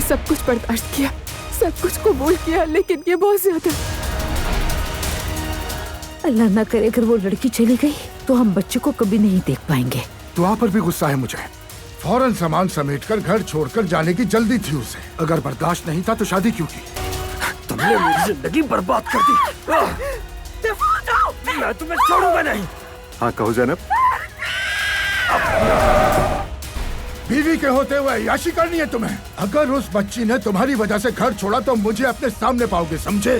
मैंने सब कुछ बर्दाश्त किया, सब कुछ कबूल किया, लेकिन ये बहुत ज्यादा। अल्लाह ना करे अगर वो लड़की चली गई तो हम बच्चे को कभी नहीं देख पाएंगे। दुआ पर भी गुस्सा है मुझे। फौरन सामान समेटकर घर छोड़कर जाने की जल्दी थी उसे। अगर बर्दाश्त नहीं था तो शादी क्यों की? तुमने मेरी जिंदगी बर्बाद कर दी। मैं तुम्हें छोड़ूंगा नहीं। हाँ कहो ज़ैनब। बीवी के होते हुए याशी करनी है तुम्हें। अगर उस बच्ची ने तुम्हारी वजह से घर छोड़ा तो मुझे अपने सामने पाओगे, समझे?